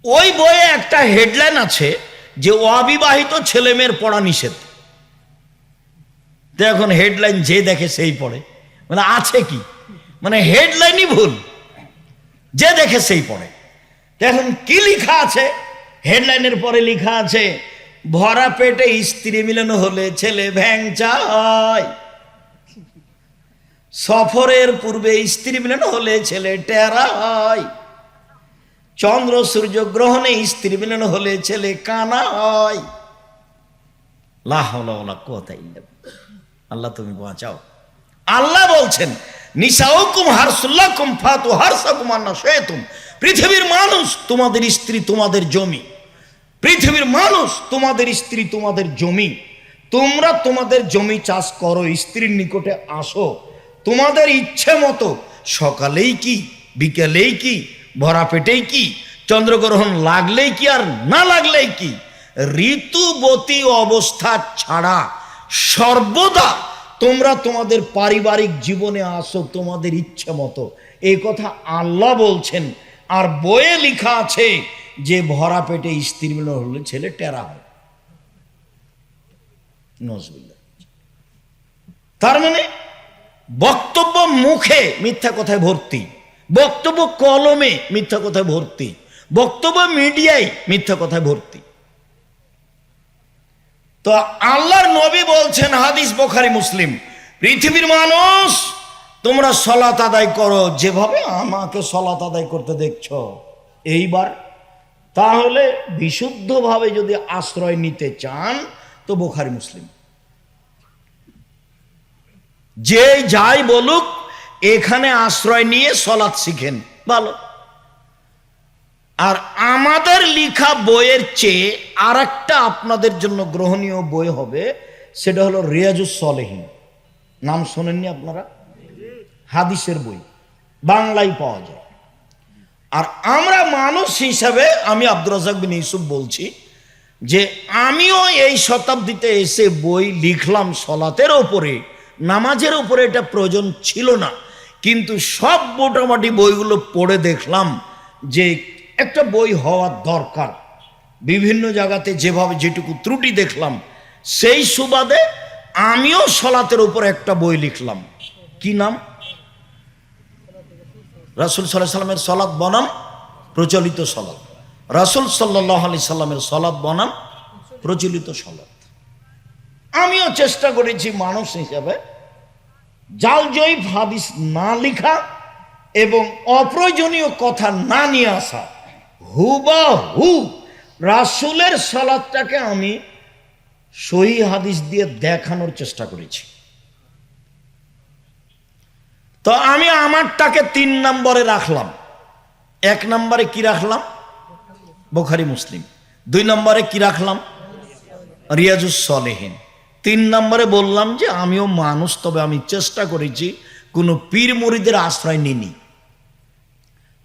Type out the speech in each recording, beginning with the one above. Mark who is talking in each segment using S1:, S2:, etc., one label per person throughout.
S1: ওই বইয়ে একটা হেডলাইন আছে যে অবিবাহিত ছেলে মেয়ের পড়া নিষেধ। তো এখন হেডলাইন যে দেখে সেই পড়ে, মানে আছে কি, মানে হেডলাইনই ভুল, যে দেখে সেই পড়ে। তো এখন কি লেখা আছে হেডলাইনের পরে? লেখা আছে ভরা পেটে স্ত্রী মিলন হলে ছেলে ভ্যাংচা হয়, সফরের পূর্বে স্ত্রী মিলন হলে ছেলে টেরা হয়, চন্দ্র সূর্য গ্রহণে স্ত্রী মিলন হলে ছেলে কানা হয়। লা হাওলা ওয়ালা কুওয়াতা ইল্লা বিল্লাহ। আল্লাহ তুমি বাঁচাও। আল্লাহ বলছেন নিসাউকুম হারসুল্লাকুম ফাতু হারসাকুম আন্না শাইতুম। পৃথিবীর মানুষ তোমাদের স্ত্রী, তোমাদের জমি। পৃথিবীর মানুষ তোমাদের স্ত্রী, তোমাদের জমি। তোমরা তোমাদের জমি চাষ করো, স্ত্রীর নিকটে আসো তোমাদের ইচ্ছে মতো, সকালেই কি বিকেলেই কি, ভরা পেটেই কি, চন্দ্রগ্রহণ লাগলেই কি আর না লাগলেই কি, ঋতুবতী অবস্থা ছাড়া সর্বদা তোমরা তোমাদের পারিবারিক জীবনে আসো তোমাদের ইচ্ছে মতো। এই কথা আল্লাহ বলছেন। আর বইয়ে লেখা আছে যে ভরা পেটে স্ত্রী মিলন হলে ছেলে টেরা হয়। নজরুল্লাহ। তার মানে বক্তব্য মুখে মিথ্যা কথায় ভর্তি, বক্তব্য কলমে মিথ্যা কথায় ভর্তি, বক্তব্য মিডিয়ায় মিথ্যা কথায় ভর্তি। তো আল্লাহর নবী বলছেন, হাদিস বুখারী মুসলিম, পৃথিবীর মানুষ তোমরা সালাত আদায় করো যেভাবে আমাকে সালাত আদায় করতে দেখছো এইবার। তাহলে বিশুদ্ধভাবে যদি আশ্রয় নিতে চান তো বুখারী মুসলিম। যে যাই বলুক এখানে আশ্রয় নিয়ে সালাত শিখেন, ভালো। আর আমাদের লেখা বইয়ের চেয়ে আর একটা আপনাদের জন্য গ্রহণীয় বই হবে, সেটা হলো রিয়াজুস সলেহিন। নাম শোনেননি আপনারা? হাদিসের বই, বাংলায় পাওয়া যায়। আর আমরা মানুষ হিসাবে, আমি আব্দুর রাজ্জাক বিন ইউসুফ বলছি যে আমিও এই শতাব্দীতে এসে বই লিখলাম সলাতের ওপরে, নামাজের উপরে। এটা প্রয়োজন ছিল না, কিন্তু সব মোটামুটি বইগুলো পড়ে দেখলাম যে একটা বই হওয়ার দরকার। বিভিন্ন জায়গাতে যেভাবে যেটুকু ত্রুটি দেখলাম, সেই সুবাদে আমিও সলাতের উপর একটা বই লিখলাম। কি নাম? রাসূল সাল্লাল্লাহু আলাইহি সাল্লামের সলাত বনাম প্রচলিত সলাত। রাসূল সাল্লাল্লাহু আলাইহি সাল্লামের সলাত বনাম প্রচলিত সলাত। আমিও চেষ্টা করেছি মানুষ হিসেবে জাল জয়ীফ হাদিস না লেখা এবং অপ্রয়োজনীয় কথা না নিয়ে আসা। হুবাহু রাসূলের সালাতটাকে আমি সহিহ হাদিস দিয়ে দেখানোর চেষ্টা করেছি। তো আমি আমারটাকে 3 নম্বরে রাখলাম। 1 নম্বরে কি রাখলাম? বুখারী মুসলিম। 2 নম্বরে কি রাখলাম? রিয়াজুস সলেহিন। 3 নম্বরে বললাম যে আমিও মানুষ, তবে আমি চেষ্টা করেছি কোনো পীর মুরিদের আশ্রয় নিনি,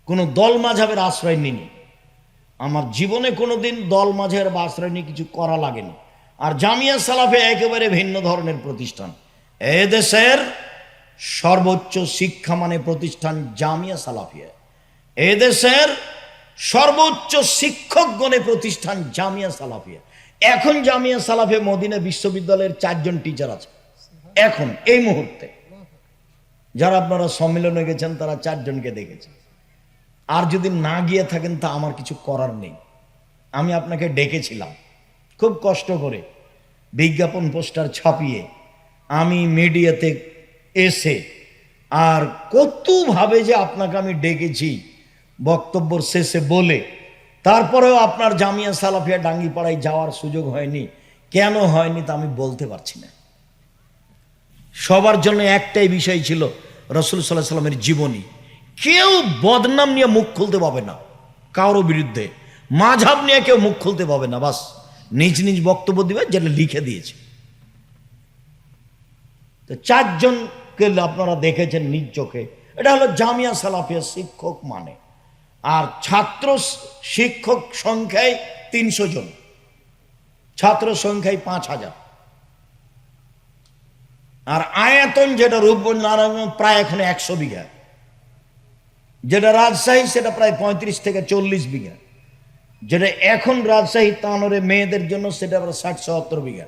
S1: কোনো দল মাঝাবের আশ্রয় নিনি। আমার জীবনে কোনোদিন দল মাঝের বা আশ্রয় নিয়ে কিছু করা লাগেনি। আর জামিয়া সালাফে একেবারে ভিন্ন ধরনের প্রতিষ্ঠান। এদেশের সর্বোচ্চ শিক্ষা মানে প্রতিষ্ঠান জামিয়া সালাফিয়া। এদেশের সর্বোচ্চ শিক্ষকগণের প্রতিষ্ঠান জামিয়া সালাফিয়া। এখন জামিয়া সালাফিয়া মদিনা বিশ্ববিদ্যালয়ের 4 জন টিচার আছে এখন এই মুহূর্তে। যারা আপনারা সম্মেলনে গেছেন তারা 4 জনকে দেখেছেন। আর যদি না গিয়ে থাকেন তা আমার কিছু করার নেই। আমি আপনাকে ডেকেছিলাম খুব কষ্ট করে, বিজ্ঞাপন পোস্টার ছাপিয়ে আমি মিডিয়াতে এসে, আর কতভাবে যে আপনাকে আমি ডেকেছি বক্তব্যের শেষে বলে, তারপরেও আপনার জামিয়া সালাফিয়া ডাঙ্গিপাড়ায় যাওয়ার সুযোগ হয়নি। কেন হয়নি তা আমি বলতে পারছি না। সবার জন্য একটাই বিষয় ছিল রাসূল সাল্লাল্লাহু আলাইহি সাল্লামের জীবনী। কেউ বদনাম নিয়ে মুখ খুলতে পাবে না, কারো বিরুদ্ধে মাযহাব নিয়ে কেউ মুখ খুলতে পাবে না। বাস নিজ নিজ বক্তব্য দিবে যেটা লিখে দিয়েছে। তো 4 জনকে আপনারা দেখেছেন নিজ চোখে। এটা হলো জামিয়া সালাফিয়া শিক্ষক মানে। আর ছাত্র শিক্ষক সংখ্যায় 300 জন, ছাত্র সংখ্যায় 5000। আর আয়তন যেটা রূপগঞ্জ নারায়ণগঞ্জ প্রায় এখন 100 বিঘা, যেটা রাজশাহী সেটা প্রায় 35 থেকে 40 বিঘা। যেটা এখন রাজশাহী তানোরে মেয়েদের জন্য, সেটা আবার 60-70 বিঘা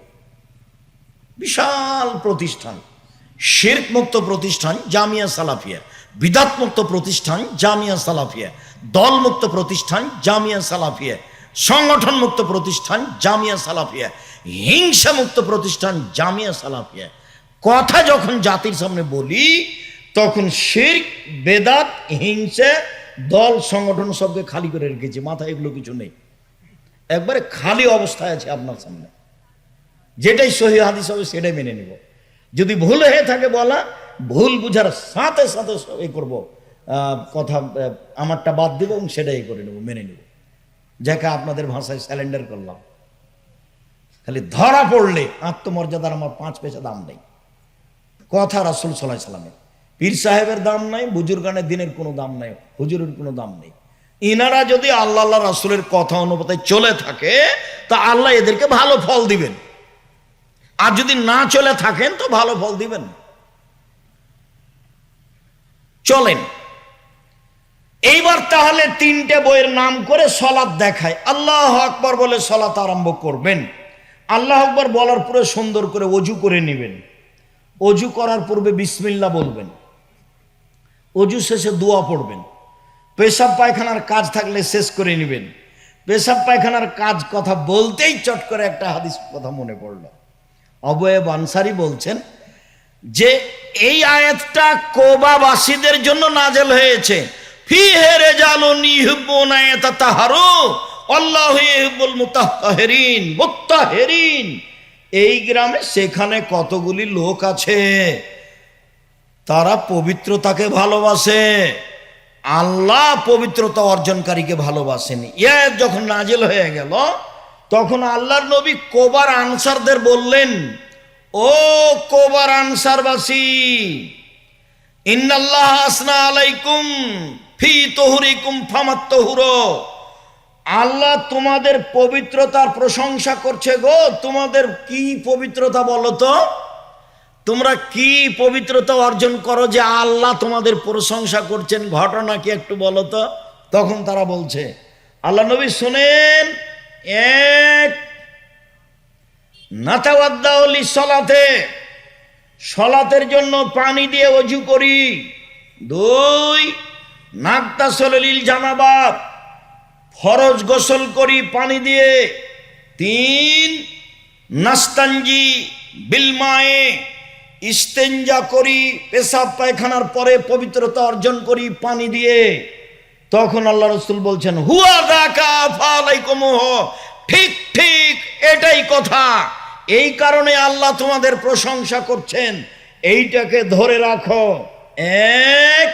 S1: বিশাল প্রতিষ্ঠান। শিরক মুক্ত প্রতিষ্ঠান জামিয়া সালাফিয়া, বিদাত মুক্ত প্রতিষ্ঠান জামিয়া সালাফিয়া, দল মুক্ত প্রতিষ্ঠান জামিয়া সালাফিয়া, সংগঠন মুক্ত প্রতিষ্ঠান জামিয়া সালাফিয়া, হিংসা মুক্ত প্রতিষ্ঠান জামিয়া সালাফিয়া। কথা যখন জাতির সামনে বলি তখন শিরক, বেদাত, হিংসা, দল, সংগঠন সবকে খালি করে রেখেছি, মাথায় এগুলো কিছু নেই, একবারে খালি অবস্থায় আছে আপনার সামনে। যেটাই সহিহ হাদিস হবে সেটাই মেনে নিব। যদি ভুল হয়ে থাকে বলা, ভুল বুঝার সাথে সাথে এ করব, কথা আমারটা বাদ দেব এবং সেটাই করে নেব, মেনে নেব। যাকে আপনাদের ভাষায় স্যালেন্ডার করলাম। খালি ধরা পড়লে আত্মমর্যাদার আমার 5 পয়সা দাম নেই। কথা রাসূল সাল্লাল্লাহু আলাইহি সাল্লামের, পীর সাহেবের দাম নাই, বুজুর্গানের দিনের কোনো দাম নাই, হুজুরের কোনো দাম নেই। ইনারা যদি আল্লাহ আল্লাহ রাসূলের কথা অনুপাতে চলে থাকে তা আল্লাহ এদেরকে ভালো ফল দিবেন, আর যদি না চলে থাকেন তো ভালো ফল দিবেন। চলেন এইবার তাহলে 3টে বইয়ের নাম করে সলাত দেখায়। আল্লাহু আকবার বলে সলাত আরম্ভ করবেন। আল্লাহু আকবার বলার পরে সুন্দর করে ওযু করে নেবেন। ওযু করার পূর্বে বিসমিল্লাহ বলবেন। ওযু শেষে দোয়া পড়বেন। পেশাব পায়খানার কাজ থাকলে শেষ করে নেবেন। পেশাব পায়খানার কাজ কথা বলতেই চট করে একটা হাদিস কথা মনে পড়ল। অবয়েব আনসারী বলছেন যে এই আয়াতটা কোবাবাসীদের জন্য নাজেল হয়েছে। ফিহে রিজালুন ইউহিব্বুনা ইয়াতাতাহারু আল্লাহু ইউহিব্বুল মুতাহহিরিন। মুতাহহিরিন এই গ্রামে সেখানে কতগুলি লোক আছে তারা পবিত্রতাকে ভালোবাসে, আল্লাহ পবিত্রতা অর্জনকারীকে ভালোবাসেন। আয়াত যখন নাজেল হয়ে গেল তখন আল্লাহর নবী কোবার আনসারদের বললেন, ও কোবার আনসারবাসী, ইন্নাল্লাহ আসনা আলাইকুম ফি তুহুরিকুম ফামাত্তাহুরু। আল্লাহ তোমাদের পবিত্রতার প্রশংসা করছে গো। তোমাদের কি পবিত্রতা বলো তো? তোমরা কি পবিত্রতা অর্জন করো যে আল্লাহ তোমাদের প্রশংসা করছেন? ঘটনা কি একটু বলো তো। তখন তারা বলছে, আল্লাহ নবী শুনেন, 1 নাতাওয়াদ্দাউ লিসসালাতে, সালাতের জন্য পানি দিয়ে ওযু করি। 2 নাগতাসিলু লিল জানাবাত, ফরজ গোসল করি পানি দিয়ে। 3 নাস্তানজি বিল মায়ে, ইস্তেঞ্জা করি, পেশাব পায়খানার পরে পবিত্রতা অর্জন করি পানি দিয়ে। তখন আল্লাহ রাসূল বলছেন, হুয়া যাকা ফালাইকুমুহু, ঠিক ঠিক এটাই কথা। এই কারণে আল্লাহ তোমাদের প্রশংসা করছেন, এইটাকে ধরে রাখো। 1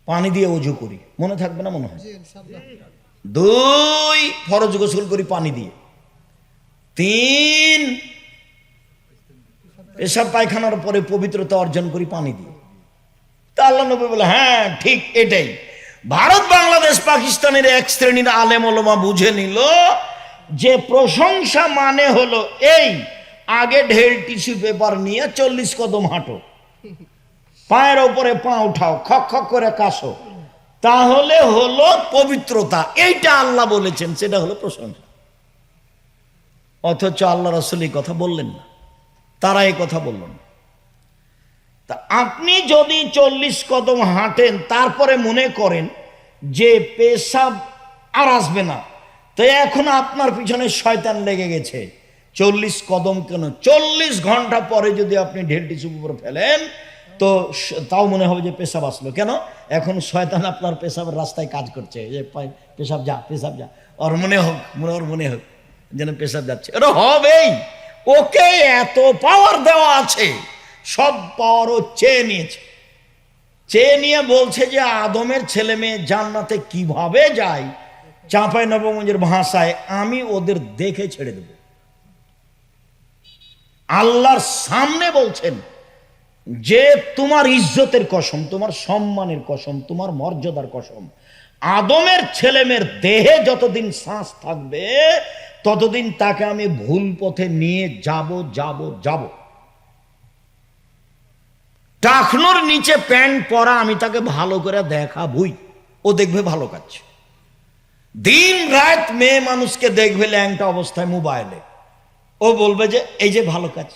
S1: পানি দিয়ে ওযু করি, মনে থাকবে না মনে হয়। 2 ফরজ গোসল করি পানি দিয়ে। 3 পেশাব পায়খানার পরে পবিত্রতা অর্জন করি পানি দিয়ে। তা আল্লাহ নবী বলে, হ্যাঁ ঠিক এটাই। ভারত, বাংলাদেশ, পাকিস্তানের এক শ্রেণীর আলেম ওলামা বুঝে নিল যে প্রশংসা মানে হলো এই, আগে ঢের টিস্যু পেপার নিয়ে 40 কদম হাঁটো, পায়ের ওপরে পা উঠাও, খক খক করে কাশো, তাহলে হলো পবিত্রতা। এইটা আল্লাহ বলেছেন, সেটা হলো প্রশংসা। অথচ আল্লাহ রাসূল এই কথা বললেন না, তারা এই কথা বলল না। তা আপনি যদি 40 কদম হাঁটেন তারপরে মনে করেন যে পেশাব আর আসবে না, তো এখন আপনার পিছনে শয়তান লেগে গেছে। 40 কদম কেন, 40 ঘন্টা পরে যদি আপনি ঢের টিস্যু উপর ফেলেন তো তাও মনে হবে যে পেশাব আসলো। কেন? এখন শয়তান আপনার পেশাবের রাস্তায় কাজ করছে, যে পেশাব যা, পেশাব যা, ওর মনে হোক যেন পেশাব যাচ্ছে। এটা হবেই, ওকে এত পাওয়ার দেওয়া আছে, সব পাওয়ার ও চেয়ে নিয়েছে। চেয়ে নিয়ে বলছে যে আদমের ছেলে মেয়ে জান্নাতে কিভাবে যায়, চাঁপাইনবাবগঞ্জের ভাষায়, আমি ওদের দেখে ছেড়ে দেব। আল্লাহর সামনে বলছেন যে তোমার ইজ্জতের কসম, তোমার সম্মানের কসম, তোমার মর্যাদার কসম, আদমের ছেলেমেয়ের দেহে যতদিন শ্বাস থাকবে ততদিন তাকে আমি ভুল পথে নিয়ে যাব। টাকনোর নিচে প্যান্ট পরা আমি তাকে ভালো করে দেখাবই। ও দেখবে ভালো কাজ। দিন রাত মেয়ে মানুষকে দেখবে ল্যাংটা অবস্থায় মোবাইলে, ও বলবে যে এই যে ভালো কাজ।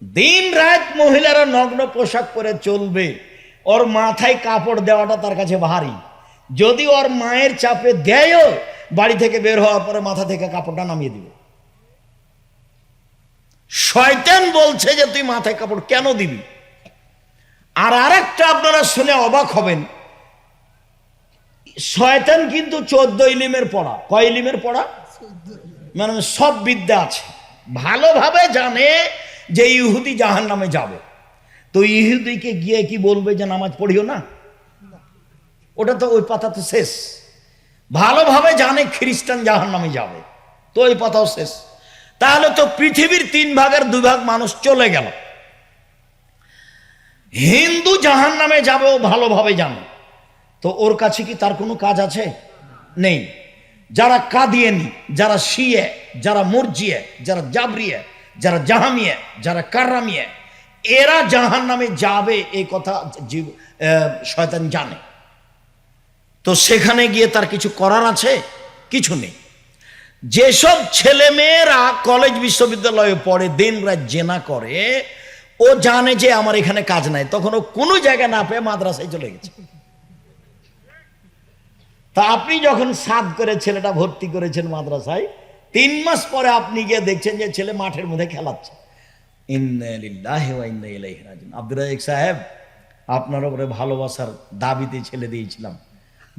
S1: দিন রাত মহিলারা নগ্ন পোশাক পরে চলবে, ওর মাথায় কাপড় দেওয়াটা তার কাছে ভারী। যদি ওর মায়ের চাপে দেয়ও, বাড়ি থেকে বের হওয়ার পরে মাথা থেকে কাপড়টা নামিয়ে দিবে। শয়তান বলছে যে তুই মাথায় কাপড় কেন দিবি। আর আরেকটা আপনারা শুনে অবাক হবেন, শয়তান কিন্তু 14 ইলিমের পড়া। কয় ইলিমের পড়া? মানে সব বিদ্যা আছে। ভালোভাবে জানে যে ইহুদি জাহান্নামে যাবে, তো ইহুদিকে গিয়ে কি বলবে যে নামাজ পড়িও না? ওটা তো ওই পাতা তো শেষ। ভালোভাবে জানে খ্রিস্টান জাহান্নামে যাবে, তো ওই পাতাও শেষ। তাহলে তো পৃথিবীর 3 ভাগের 2 ভাগ মানুষ চলে গেল। হিন্দু জাহান্নামে যাবে ও ভালোভাবে জানে, তো ওর কাছে কি তার কোনো কাজ আছে? নেই। যারা কাদিয়ানি, যারা শিয়ে, যারা মুরজিয়ে, যারা জাবরিয়ে, যারা জাহামিয়ে, যারা কাররামিয়ে, এরা জাহান্নামে যাবে এই কথা শয়তান জানে। তো সেখানে গিয়ে তার কিছু করার আছে? কিছু নেই। যেসব ছেলে মেয়েরা কলেজ বিশ্ববিদ্যালয়ে পড়ে দিন রাত জেনা করে, ও জানে যে আমার এখানে কাজ নাই, তখন ও কোনো জায়গা না পেয়ে মাদ্রাসায় চলে গেছে। তা আপনি যখন সাদ করে ছেলেটা ভর্তি করেছেন মাদ্রাসায়, 3 মাস পরে আপনি গিয়ে দেখছেন যে ছেলে মাঠের মধ্যে খেলাচ্ছে। ইন্না লিল্লাহি ওয়া ইন্না ইলাইহি রাজিউন। আব্দুর রাজ্জাক সাহেব, আপনার উপরে ভালোবাসার দাবিতে ছেলে দিয়েছিলাম,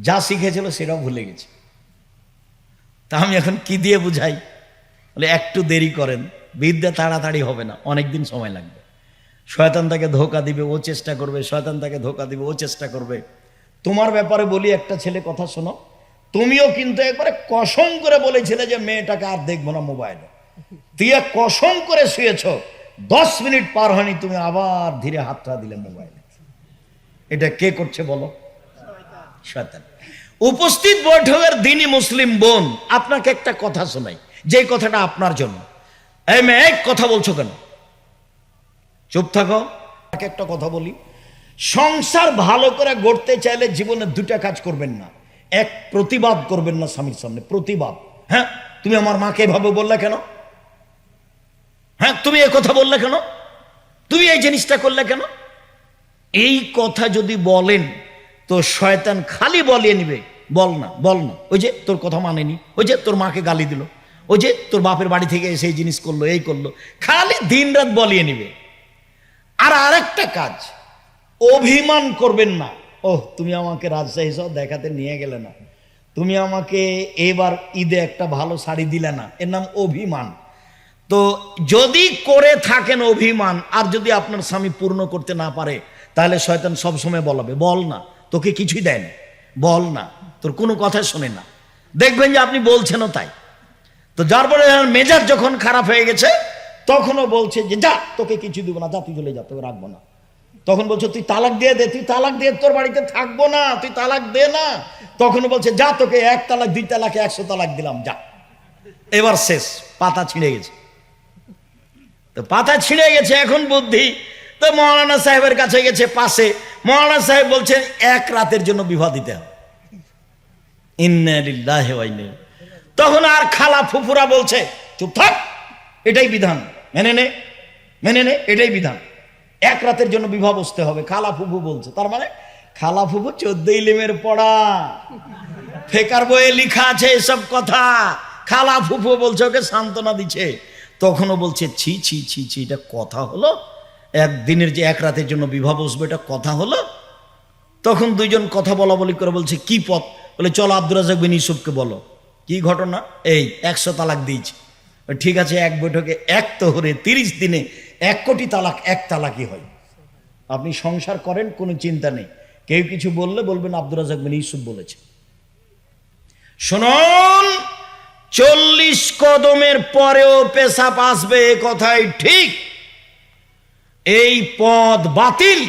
S1: যা শিখেছিল সেটাও ভুলে গেছে। তা আমি এখন কি দিয়ে বুঝাই? বলে একটু দেরি করেন, বিদ্যা তাড়াতাড়ি হবে না, অনেকদিন সময় লাগবে। শয়তান তাকে ধোঁকা দিবে, ও চেষ্টা করবে, শয়তান তাকে ধোঁকা দিবে, ও চেষ্টা করবে। তোমার ব্যাপারে বলি, একটা ছেলে কথা শোনো, তুমিও কিন্তু একবারে কসম করে বলেছিলে যে মেয়েটাকে আর দেখবো না মোবাইলে। তুই কসম করে শুয়েছ, 10 মিনিট পার হয়নি তুমি আবার ধীরে হাতটা দিলে মোবাইলে। এটা কে করছে বলো? শয়তান। উপস্থিত বৈঠকের দিনই মুসলিম বোন, আপনাকে একটা কথা শোনাই, যে কথাটা আপনার জন্য। এই মেয়ে, এক কথা বলছো কেন? চুপ থাকো। একটা কথা বলি, সংসার ভালো করে গড়তে চাইলে জীবনে 2টা কাজ করবেন না। এক, প্রতিবাদ করবেন না স্বামীর সামনে। প্রতিবাদ, হ্যাঁ তুমি আমার মাকে এভাবে বললে কেন? হ্যাঁ তুমি এই কথা বললে কেন? তুমি এই জিনিসটা করলে কেন? এই কথা যদি বলেন তো শয়তান খালি বলিয়ে নিবে, বল না বল না, ওই যে তোর কথা মানেনি, ওই যে তোর মাকে গালি দিল, ওই যে তোর বাপের বাড়ি থেকে এসে এই জিনিস করলো, এই করলো, খালি দিন রাত বলিয়ে নিবে। আর আরেকটা কাজ, অভিমান করবেন না। ওহ, তুমি আমাকে রাজশাহী সব দেখাতে নিয়ে গেলে না, তুমি আমাকে এবার ঈদে একটা ভালো শাড়ি দিলে না, এর নাম অভিমান। তো যদি করে থাকেন অভিমান, আর যদি আপনার স্বামী পূর্ণ করতে না পারে, তাহলে শয়তান সবসময় বলাবে, বল না, তোকে কিছুই দেয় না, বল না, তোর কোনো কথা শোনে না। দেখবেন যে আপনি বলছেনও তাই। তো যার পরে মেজাজ যখন খারাপ হয়ে গেছে, তখনও বলছে যে যা, তোকে কিছু দিব না, যা তুই চলে যা, তোকে রাখবো না। তখন বলছে তুই তালাক দিয়ে দে, তুই তালাক দিয়ে তোর বাড়িতে থাকবো না, তুই তালাক দে না। তখন বলছে যা, তোকে 1 তালাক 2 তালাকে 100 তালাক দিলাম, যা। এবার শেষ, পাতা ছিঁড়ে গেছে। তো পাতা ছিঁড়ে গেছে, এখন বুদ্ধি। তো মৌলানা সাহেবের কাছে গেছে পাশে, মৌলানা সাহেব বলছেন 1 রাতের জন্য বিবাহ দিতে হবে। ইন্না লিল্লাহি ওয়া ইন্না ইলাইহি। তখন আর খালা ফুফুরা বলছে চুপ থাক, এটাই বিধান, মেনে নে, মেনে নে, এটাই বিধান, 1 রাতের জন্য বিবাহ বসতে হবে। খালা ফুফু বলছে, তার মানে খালা ফুফু 14 ইলিমের পড়া, ফেকার বইয়ে লেখা আছে এসব কথা। খালা ফুফু বলছে, ওকে সান্ত্বনা দিচ্ছে। তখনও বলছে ছি ছি ছি ছি, এটা কথা হলো? একদিনের যে 1 রাতের জন্য বিবাহ বসবে, এটা কথা হলো? তখন 2 জন কথা বলা বলি করে বলছে কি পথ? বলে চলো আব্দুর রাজ্জাক বিন ইউসুফকে বলো। কি ঘটনা? এই 100 তালাক দিয়েছে। ঠিক আছে, 1 বৈঠকে 1 তোহরে 30 দিনে 1 কোটি তালাক 1 তালাকই হয়। আপনি সংসার করেন, কোনো চিন্তা নেই। কেউ কিছু বললে বলবেন আব্দুর রাজ্জাক বিন ইউসুফ বলেছে। শুনুন, 40 কদমের পরেও পেশাব আসবে, এ কথাই ঠিক। এই পথ বাতিল।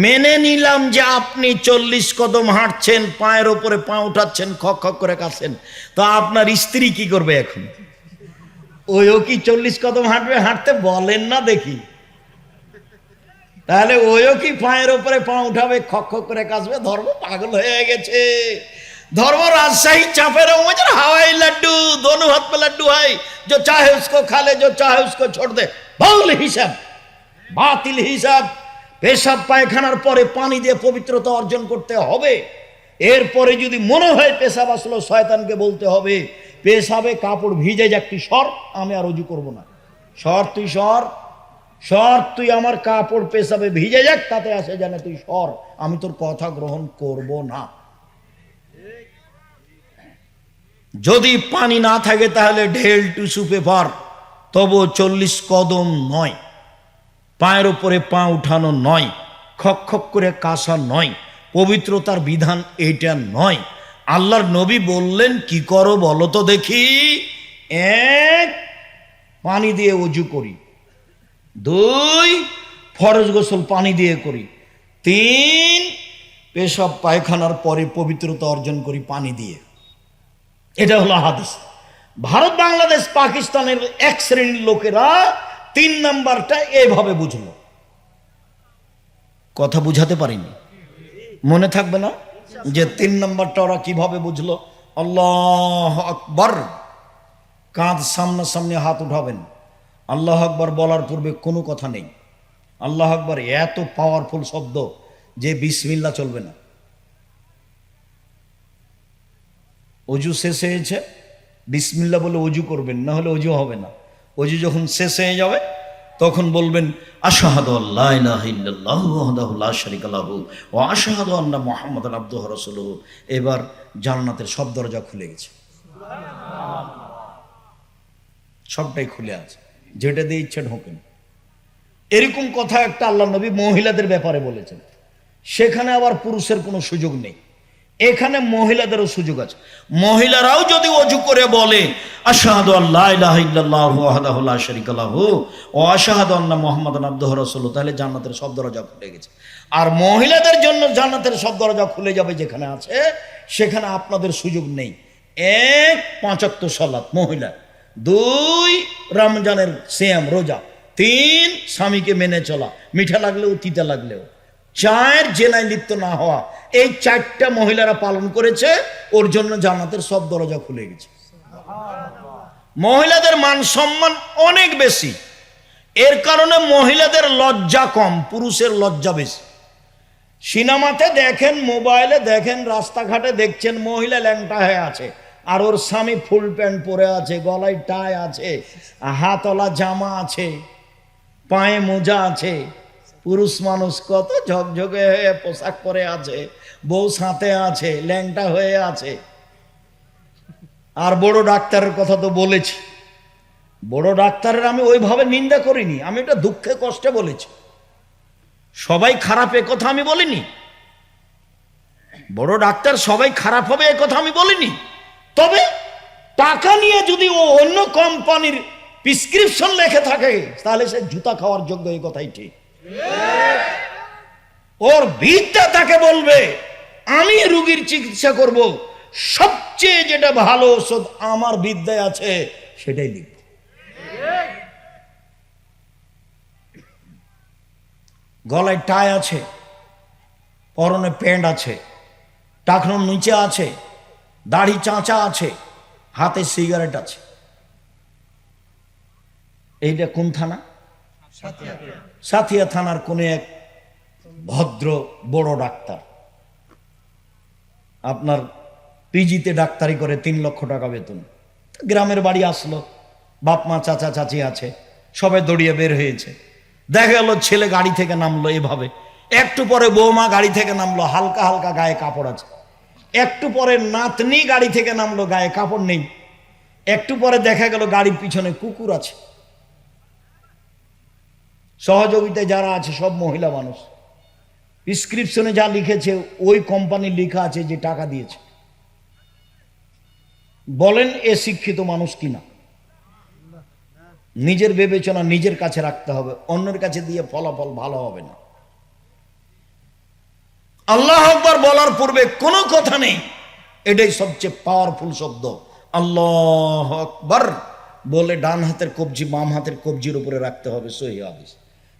S1: মেনে নিলাম যে আপনি 40 কদম হাঁটছেন, পায়ের ওপরে পা উঠাচ্ছেন, খক খক করে কাছেন, তো আপনার স্ত্রী কি করবে এখন? ওইও কি 40 কদম হাঁটবে? হাঁটতে বলেন না দেখি। তাহলে ওইও কি পায়ের উপরে পা উঠাবে, খক খক করে কাশবে? ধর্ম পাগল হয়ে গেছে। धर्म राजशाही चापे रहो मुझे हवाई लड्डू, दोनों हाथ में लड्डू है, जो चाहे उसको खा ले, जो चाहे उसको छोड़ दे। भूल हिसाब, बातिल हिसाब। पेशाब पायखानार परे पानी दिए पवित्रता अर्जन करते होबे। एरपरे यदि मने हय पेशाब आसलो शयतानके बोलते होबे पेशाबे कापड़ भिजे जाक तुई सर, आमि आर ओजु करब ना। सर तुई सर, सर तुई आमार कापड़ पेशाबे भिजे जाक ताते आसे जाने तुई सर, आमि तोर कथा ग्रहण करब ना। যদি পানি না থাকে তাহলে ঢেল টিস্যু পেপার, তবু 40 কদম নয়, পায়ের উপরে পা উঠানো নয়, খক খক করে কাশা নয়, পবিত্রতার বিধান এটা নয়। আল্লাহর নবী বললেন কি করো বলো তো দেখি? এক, পানি দিয়ে ওযু করি। দুই, ফরজ গোসল পানি দিয়ে করি। তিন, পেশাব পায়খানার পরে পবিত্রতা অর্জন করি পানি দিয়ে। এটা হলো হাদিস। ভারত বাংলাদেশ পাকিস্তানের এক শ্রেণীর লোকেরা 3 নাম্বারটা এইভাবে বুঝলো। কথা বুঝাতে পারিনি, মনে থাকবে না যে 3 নাম্বারটা ওরা কিভাবে বুঝলো? আল্লাহু আকবার, কাঁধ সামনাসামনি হাত উঠাবেন। আল্লাহু আকবার বলার পূর্বে কোনো কথা নেই। আল্লাহু আকবার এত পাওয়ারফুল শব্দ যে বিসমিল্লাহ চলবে না। অজু শেষ হয়েছে, বিসমিল্লাহ বলে অজু করবেন, না হলে অজু হবে না। অজু যখন শেষ হয়ে যাবে তখন বলবেন আশহাদু আল্লা ইলাহা ইল্লাল্লাহু ওয়াহদাহু লা শারীকা লাহু ওয়া আশহাদু আন্না মুহাম্মাদান আবদুহু ওয়া রাসূলুহু। এবার জান্নাতের সব দরজা খুলে গেছে, সবটাই খুলে আছে, যেটা দিয়ে ইচ্ছে ঢোকেন। এরকম কথা একটা আল্লাহ নবী মহিলাদের ব্যাপারে বলেছেন। সেখানে আবার পুরুষের কোনো সুযোগ নেই, এখানে মহিলাদেরও সুযোগ আছে। মহিলারাও যদি অজু করে বলে আশহাদু আল্লা ইলাহা ইল্লাল্লাহু ওয়াহদাহু লা শারীকা লাহু ওয়া আশহাদু আন্না মুহাম্মাদান আবদুহু ওয়া রাসূলুহু, তাহলে জান্নাতের সব দরজা খুলে গেছে। আর মহিলাদের জন্য জান্নাতের সব দরজা খুলে যাবে যেখানে আছে, সেখানে আপনাদের সুযোগ নেই। এক, 5 ওয়াক্ত সালাত মহিলা। 2, রমজানের সিয়াম রোজা। 3, স্বামীকে মেনে চলা, মিঠা লাগলেও তিতা লাগলেও। 4, জেনায় লিপ্ত না হওয়া। এই 4টা মহিলারা পালন করেছে, ওর জন্য জান্নাতের সব দরজা খুলে গেছে। মহিলাদের মান সম্মান অনেক বেশি, এর কারণে মহিলাদের লজ্জা কম, পুরুষের লজ্জা বেশি। সিনেমাতে দেখেন, মোবাইলে দেখেন, রাস্তাঘাটে দেখছেন মহিলা ল্যাংটা হয়ে আছে আর ওর স্বামী ফুল প্যান্ট পরে আছে, গলায় টাই আছে, হাতওয়ালা জামা আছে, পায়ে মোজা আছে। পুরুষ মানুষ কত ঝকঝকে হয়ে পোশাক পরে আছে, বউ সাথে আছে, ল্যাংটা হয়ে আছে। আর বড় ডাক্তারের কথা তো বলেছি, বড় ডাক্তারের আমি ওইভাবে নিন্দা করিনি, আমি এটা দুঃখে কষ্টে বলেছি। সবাই খারাপ এ কথা আমি বলিনি, বড় ডাক্তার সবাই খারাপ হবে এ কথা আমি বলিনি। তবে টাকা নিয়ে যদি ও অন্য কোম্পানির প্রেসক্রিপশন লেখে থাকে তাহলে সে জুতা খাওয়ার যোগ্য, এই কথাই ঠিক। ওর বিদ্যা তাকে বলবে আমি রোগীর চিকিৎসা করব, সবচেয়ে যেটা ভালো ওষুধ আমার বিদ্যায় আছে সেটাই লিখব। গলায় টাই আছে, পরনে প্যান্ট আছে, টাকনোর নিচে আছে, দাড়ি চাঁচা আছে, হাতে সিগারেট আছে। এইটা কোন থানা? সাথিয়া থানার কোন এক ভদ্র বড় ডাক্তার, আপনার পিজিতে ডাক্তারি করে 3 লক্ষ টাকা বেতন। গ্রামের বাড়ি আসলো, বাপ মা চাচা চাচি আছে, সবাই দৌড়িয়ে বের হয়েছে। দেখা গেল ছেলে গাড়ি থেকে নামলো এভাবে, একটু পরে বৌমা গাড়ি থেকে নামলো, হালকা হালকা গায়ে কাপড় আছে। একটু পরে নাতনি গাড়ি থেকে নামলো, গায়ে কাপড় নেই। একটু পরে দেখা গেল গাড়ির পিছনে কুকুর আছে। সহযোগিতায় যারা আছে সব মহিলা মানুষ। প্রেসক্রিপশনে যা লিখেছে ওই কোম্পানির লেখা আছে যে টাকা দিয়েছে। বলেন এ শিক্ষিত মানুষ কিনা? নিজের বিবেচনা নিজের কাছে রাখতে হবে, অন্যের কাছে দিয়ে ফলাফল ভালো হবে না। আল্লাহু আকবার বলার পূর্বে কোনো কথা নেই, এটাই সবচেয়ে পাওয়ারফুল শব্দ। আল্লাহু আকবার বলে ডান হাতের কবজি বাম হাতের কবজির উপরে রাখতে হবে, সহিহ হাদিস।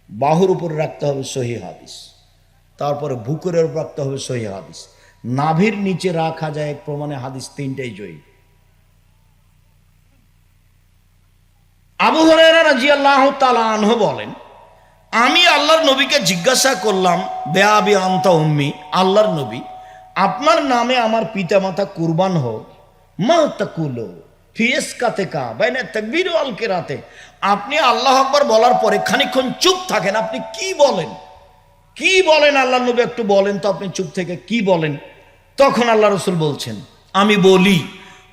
S1: বাহুর উপর রাখতে হবে সহিহ হাদিস, তারপরে বুকের উপর রাখতে হবে সহিহ হাদিস, নাভির নিচে রাখা যায় প্রমাণে হাদিস তিনটাই জয়ী। আবু হুরায়রা রাদিয়াল্লাহু তাআলা আনহু বলেন, আমি আল্লাহর নবীকে জিজ্ঞাসা করলাম, বেআবি আনতা উম্মি, আল্লাহর নবী আপনার নামে আমার পিতামাতা কুরবান হোক, মা তাকুলু ফি ইসকাতিকা বাইনা তাকবীর ওয়াল কিরাতে, আপনি আল্লাহু আকবার বলার পরে খানিকক্ষণ চুপ থাকেন, আপনি কি বলেন, কি বলেন আল্লাহর নবী একটু বলেন তো, আপনি চুপ থেকে কি বলেন? তখন আল্লাহ রাসূল বলছেন, আমি বলি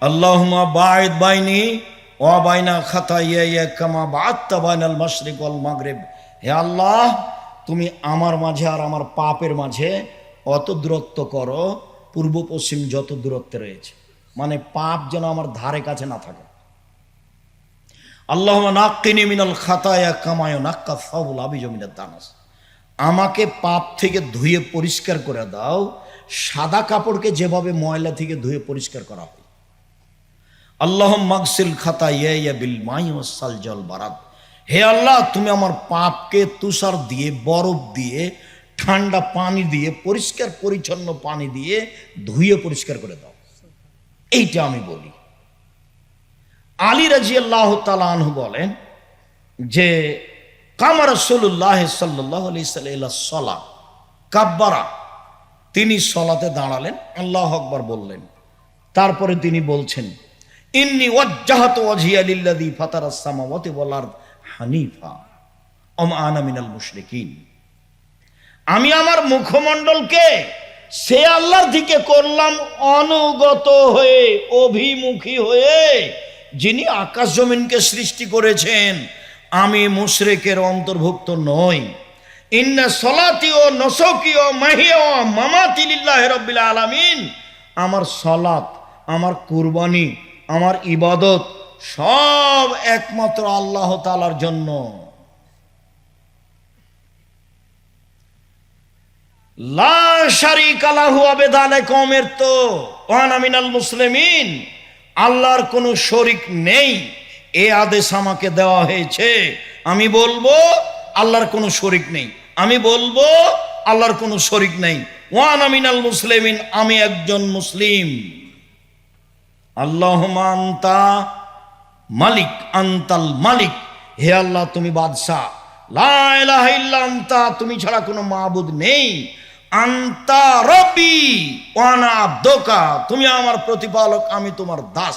S1: আল্লাহুম্মা বাঈদ বাইনি ওয়া বাইনা খাতায়ায়া কামা বা'আদতা বাইনাল মাশরিক ওয়াল মাগরিব, হে আল্লাহ তুমি আমার মাঝে আর আমার পাপের মাঝে অত দূরত্ব করো পূর্ব পশ্চিম যত দূরত্বে রয়েছে, মানে পাপ যেন আমার ধারে কাছে না থাকে। আল্লাহুম্মা নাক্কিনি মিনাল খাতায়া কামা ইউনাক্কা সাউবুল আবিজ মিনাদ দানাস, আমাকে পাপ থেকে ধুয়ে পরিষ্কার করে দাও সাদা কাপড়কে যেভাবে ময়লা থেকে ধুয়ে পরিষ্কার করা হয়। আল্লাহুম্মা মাগসিল খাতায়া বিল মাই ওয়াস সালজি ওয়াল বারাদ, হে আল্লাহ তুমি আমার পাপকে তুষার দিয়ে, বরফ দিয়ে, ঠান্ডা পানি দিয়ে, পরিষ্কার পরিচ্ছন্ন পানি দিয়ে ধুয়ে পরিষ্কার করে দাও, এইটা আমি বলি। আলী রাদিয়াল্লাহু তাআলা আনহু বলেন যে কামা রাসূলুল্লাহ সাল্লাল্লাহু আলাইহি ওয়াসাল্লাম সালাহ কাব্বারা, তিনি সলাতে দাঁড়ালেন, আল্লাহু আকবার বললেন, তারপরে তিনি বলছেন ইন্নী ওয়াজ্জাহতু ওয়াজহিয়া লিল্লাযী ফাতারাস সামাওয়াতি ওয়াল আরদ হানিফা ওয়া মা আনা মিনাল মুশরিকিন, আমি আমার মুখমণ্ডলকে সে আল্লাহর দিকে করলাম অনুগত হয়ে, অভিমুখী হয়ে, যিনি আকাশ জমিনকে সৃষ্টি করেছেন, আমি মুশরিকের অন্তর্ভুক্ত নই। ইন্না সলাতি ও নসকি ও মাহিয়া ও মামাতি লিল্লাহি রাব্বিল আলামিন, আমার সালাত, আমার কুরবানি, আমার ইবাদত সব একমাত্র আল্লাহ তাআলার জন্য। লা শারীকা লাহু আবেদালে কমের তো ওয়ানা মিনাল মুসলিমিন, আল্লাহর কোনো শরীক নেই, এ আদেশ আমাকে দেওয়া হয়েছে, আমি বলবো আল্লাহর কোনো শরীক নেই, আমি বলবো আল্লাহর কোনো শরীক নেই, ওয়ানা মিনাল মুসলিমিন, আমি একজন মুসলিম। আল্লাহুম্মা আনতা মালিক আনতাল মালিক, হে আল্লাহ তুমি বাদশাহ, লা ইলাহা ইল্লা আনতা, তুমি ছাড়া কোনো মাবুদ নেই, আনতা রব্বি ওয়া আনা আবদুকা, তুমি আমার প্রতিপালক, আমি তোমার দাস।